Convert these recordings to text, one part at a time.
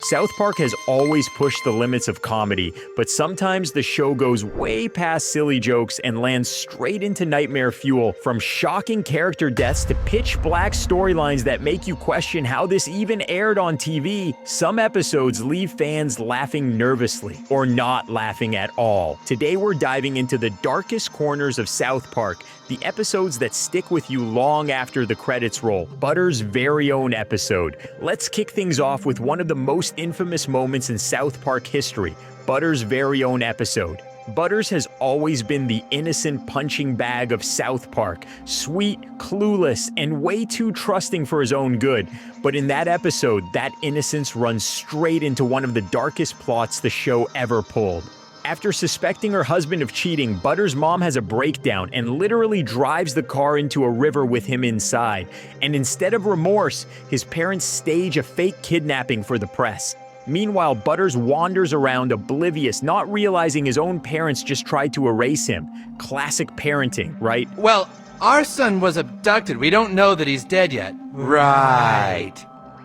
South Park has always pushed the limits of comedy, but sometimes the show goes way past silly jokes and lands straight into nightmare fuel, from shocking character deaths to pitch black storylines that make you question how this even aired on TV. Some episodes leave fans laughing nervously, or not laughing at all. Today we're diving into the darkest corners of South Park, the episodes that stick with you long after the credits roll. Butter's very own episode. Let's kick things off with one of the most infamous moments in South Park history, Butter's very own episode. Butters has always been the innocent punching bag of South Park, sweet, clueless, and way too trusting for his own good. But in that episode, that innocence runs straight into one of the darkest plots the show ever pulled. After suspecting her husband of cheating, Butter's mom has a breakdown and literally drives the car into a river with him inside. And instead of remorse, his parents stage a fake kidnapping for the press. Meanwhile, Butters wanders around oblivious, not realizing his own parents just tried to erase him. Classic parenting, right? Well, our son was abducted. We don't know that he's dead yet. Right.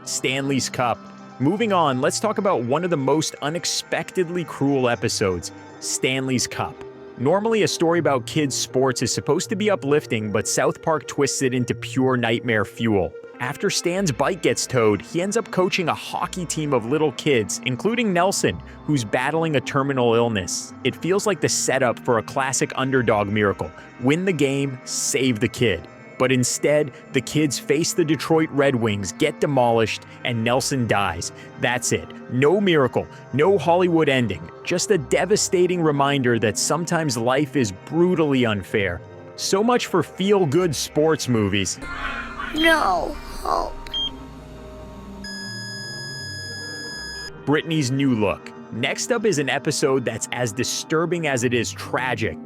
Stanley's Cup. Moving on, let's talk about one of the most unexpectedly cruel episodes, Stanley's Cup. Normally, a story about kids' sports is supposed to be uplifting, but South Park twists it into pure nightmare fuel. After Stan's bike gets towed, he ends up coaching a hockey team of little kids, including Nelson, who's battling a terminal illness. It feels like the setup for a classic underdog miracle. Win the game, save the kid. But instead, the kids face the Detroit Red Wings, get demolished, and Nelson dies. That's it. No miracle, no Hollywood ending. Just a devastating reminder that sometimes life is brutally unfair. So much for feel-good sports movies. No hope. Brittany's new look. Next up is an episode that's as disturbing as it is tragic.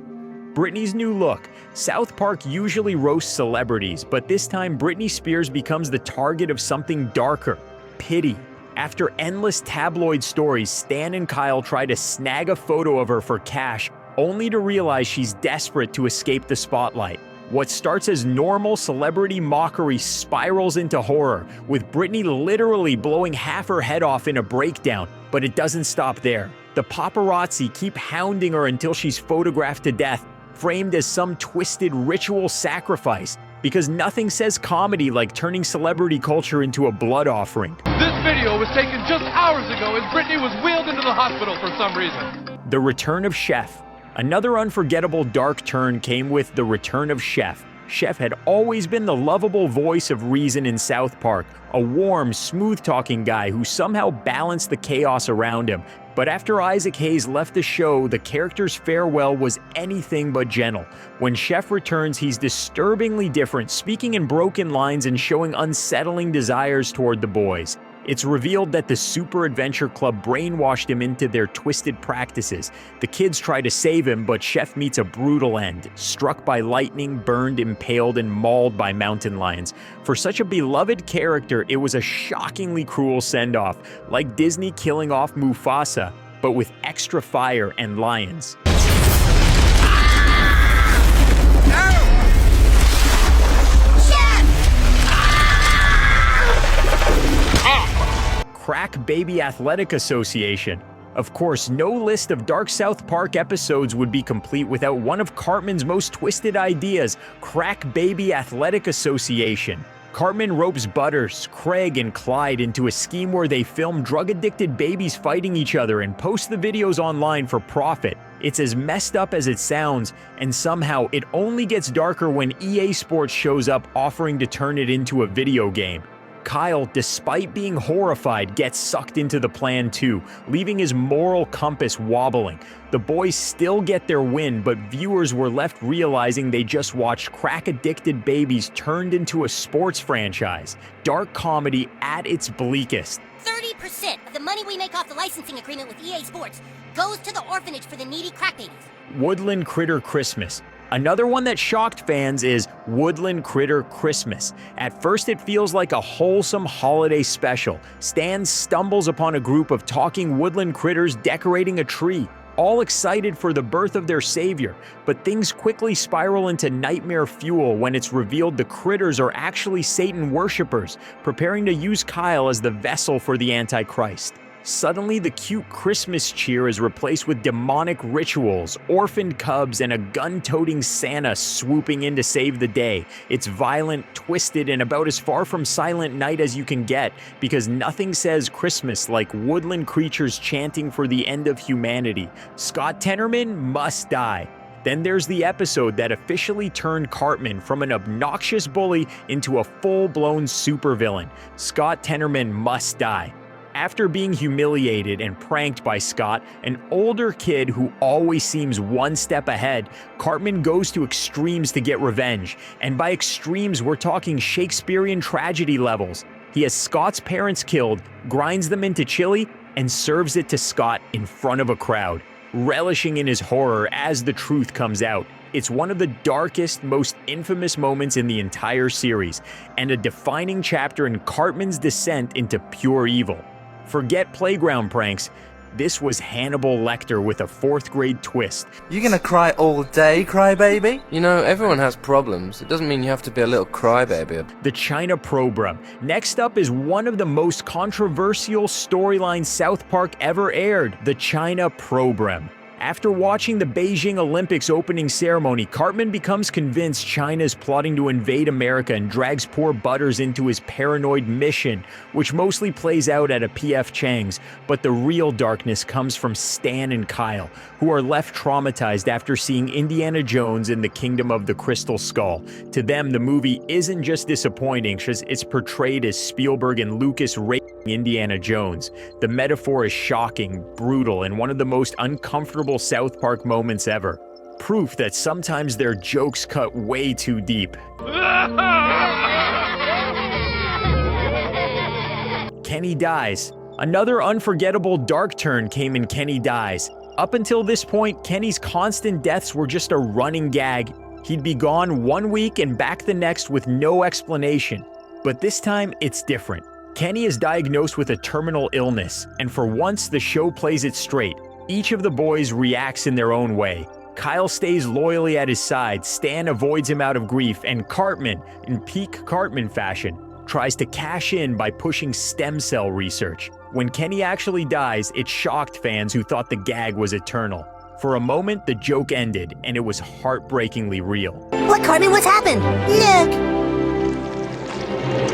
Brittany's new look. South Park usually roasts celebrities, but this time Britney Spears becomes the target of something darker: pity. After endless tabloid stories, Stan and Kyle try to snag a photo of her for cash, only to realize she's desperate to escape the spotlight. What starts as normal celebrity mockery spirals into horror, with Britney literally blowing half her head off in a breakdown, but it doesn't stop there. The paparazzi keep hounding her until she's photographed to death, framed as some twisted ritual sacrifice, because nothing says comedy like turning celebrity culture into a blood offering. This video was taken just hours ago as Britney was wheeled into the hospital for some reason. The return of Chef. Another unforgettable dark turn came with the return of Chef. Chef had always been the lovable voice of reason in South Park, a warm, smooth-talking guy who somehow balanced the chaos around him. But after Isaac Hayes left the show, the character's farewell was anything but gentle. When Chef returns, he's disturbingly different, speaking in broken lines and showing unsettling desires toward the boys. It's revealed that the Super Adventure Club brainwashed him into their twisted practices. The kids try to save him, but Chef meets a brutal end, struck by lightning, burned, impaled, and mauled by mountain lions. For such a beloved character, it was a shockingly cruel send-off, like Disney killing off Mufasa, but with extra fire and lions. Crack Baby Athletic Association. Of course, no list of Dark South Park episodes would be complete without one of Cartman's most twisted ideas, Crack Baby Athletic Association. Cartman ropes Butters, Craig, and Clyde into a scheme where they film drug-addicted babies fighting each other and post the videos online for profit. It's as messed up as it sounds, and somehow it only gets darker when EA Sports shows up offering to turn it into a video game. Kyle, despite being horrified, gets sucked into the plan too, leaving his moral compass wobbling. The boys still get their win, but viewers were left realizing they just watched crack-addicted babies turned into a sports franchise. Dark comedy at its bleakest. 30% of the money we make off the licensing agreement with EA Sports goes to the orphanage for the needy crack babies. Woodland Critter Christmas. Another one that shocked fans is Woodland Critter Christmas. At first it feels like a wholesome holiday special. Stan stumbles upon a group of talking woodland critters decorating a tree, all excited for the birth of their savior. But things quickly spiral into nightmare fuel when it's revealed the critters are actually Satan worshippers, preparing to use Kyle as the vessel for the Antichrist. Suddenly, the cute Christmas cheer is replaced with demonic rituals, orphaned cubs, and a gun-toting Santa swooping in to save the day. It's violent, twisted, and about as far from Silent Night as you can get, because nothing says Christmas like woodland creatures chanting for the end of humanity. Scott Tenorman must die. Then there's the episode that officially turned Cartman from an obnoxious bully into a full-blown supervillain. Scott Tenorman must die. After being humiliated and pranked by Scott, an older kid who always seems one step ahead, Cartman goes to extremes to get revenge. And by extremes, we're talking Shakespearean tragedy levels. He has Scott's parents killed, grinds them into chili, and serves it to Scott in front of a crowd, relishing in his horror as the truth comes out. It's one of the darkest, most infamous moments in the entire series, and a defining chapter in Cartman's descent into pure evil. Forget playground pranks. This was Hannibal Lecter with a 4th grade twist. You gonna cry all day, crybaby? You know, everyone has problems. It doesn't mean you have to be a little crybaby. The China Program. Next up is one of the most controversial storylines South Park ever aired, the China Program. After watching the Beijing Olympics opening ceremony, Cartman becomes convinced China is plotting to invade America and drags poor Butters into his paranoid mission, which mostly plays out at a P.F. Chang's. But the real darkness comes from Stan and Kyle, who are left traumatized after seeing Indiana Jones in the Kingdom of the Crystal Skull. To them, the movie isn't just disappointing, it's portrayed as Spielberg and Lucas raping Indiana Jones. The metaphor is shocking, brutal, and one of the most uncomfortable South Park moments ever. Proof that sometimes their jokes cut way too deep. Kenny dies. Another unforgettable dark turn came in Kenny Dies. Up until this point, Kenny's constant deaths were just a running gag. He'd be gone 1 week and back the next with no explanation. But this time, it's different. Kenny is diagnosed with a terminal illness, and for once the show plays it straight. Each of the boys reacts in their own way. Kyle stays loyally at his side, Stan avoids him out of grief, and Cartman, in peak Cartman fashion, tries to cash in by pushing stem cell research. When Kenny actually dies, it shocked fans who thought the gag was eternal. For a moment, the joke ended, and it was heartbreakingly real. What, Cartman? What's happened? Look!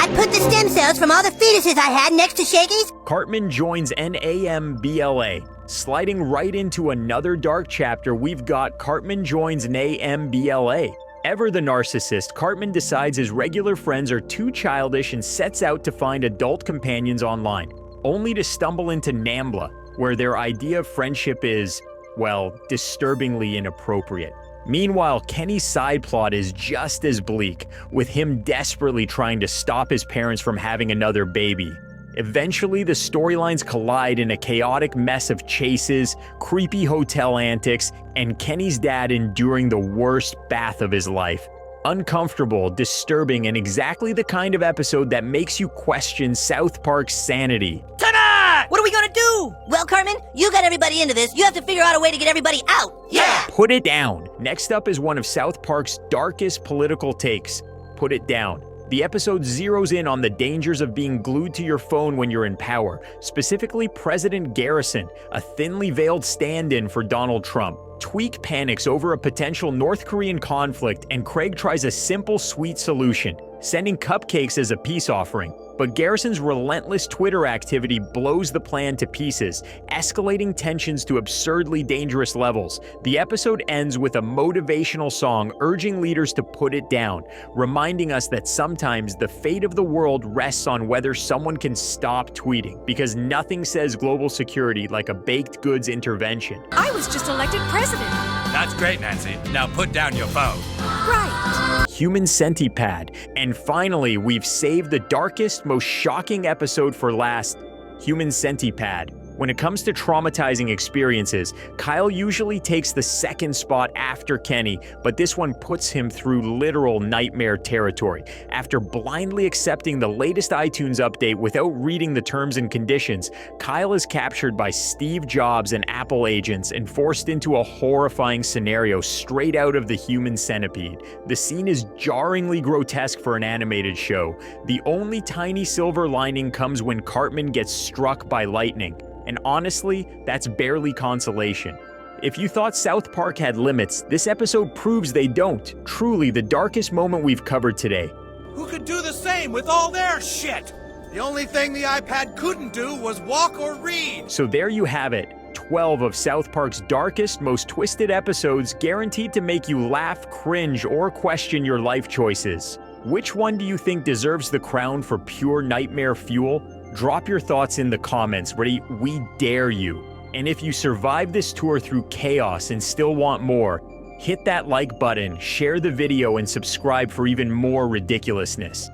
I put the stem cells from all the fetuses I had next to Shaggy's. Cartman joins NAMBLA. Sliding right into another dark chapter, we've got Cartman joins NAMBLA. Ever the narcissist, Cartman decides his regular friends are too childish and sets out to find adult companions online, only to stumble into NAMBLA, where their idea of friendship is, well, disturbingly inappropriate. Meanwhile, Kenny's side plot is just as bleak, with him desperately trying to stop his parents from having another baby. Eventually, the storylines collide in a chaotic mess of chases, creepy hotel antics, and Kenny's dad enduring the worst bath of his life. Uncomfortable, disturbing, and exactly the kind of episode that makes you question South Park's sanity. Ta-da! What are we gonna do? Well, Cartman, you got everybody into this. You have to figure out a way to get everybody out. Yeah! Put it down. Next up is one of South Park's darkest political takes. Put it down. The episode zeroes in on the dangers of being glued to your phone when you're in power, specifically President Garrison, a thinly veiled stand-in for Donald Trump. Tweak panics over a potential North Korean conflict, and Craig tries a simple, sweet solution, sending cupcakes as a peace offering. But Garrison's relentless Twitter activity blows the plan to pieces, escalating tensions to absurdly dangerous levels. The episode ends with a motivational song urging leaders to put it down, reminding us that sometimes the fate of the world rests on whether someone can stop tweeting, because nothing says global security like a baked goods intervention. I was just elected president. That's great, Nancy. Now put down your phone. Right. Human Centipede. And finally, we've saved the darkest, most shocking episode for last, Human Centipede. When it comes to traumatizing experiences, Kyle usually takes the second spot after Kenny, but this one puts him through literal nightmare territory. After blindly accepting the latest iTunes update without reading the terms and conditions, Kyle is captured by Steve Jobs and Apple agents and forced into a horrifying scenario straight out of the Human Centipede. The scene is jarringly grotesque for an animated show. The only tiny silver lining comes when Cartman gets struck by lightning. And honestly, that's barely consolation. If you thought South Park had limits, this episode proves they don't. Truly the darkest moment we've covered today. Who could do the same with all their shit? The only thing the iPad couldn't do was walk or read. So there you have it. 12 of South Park's darkest, most twisted episodes guaranteed to make you laugh, cringe, or question your life choices. Which one do you think deserves the crown for pure nightmare fuel? Drop your thoughts in the comments. Ready? We dare you. And if you survive this tour through chaos and still want more, hit that like button, share the video, and subscribe for even more ridiculousness.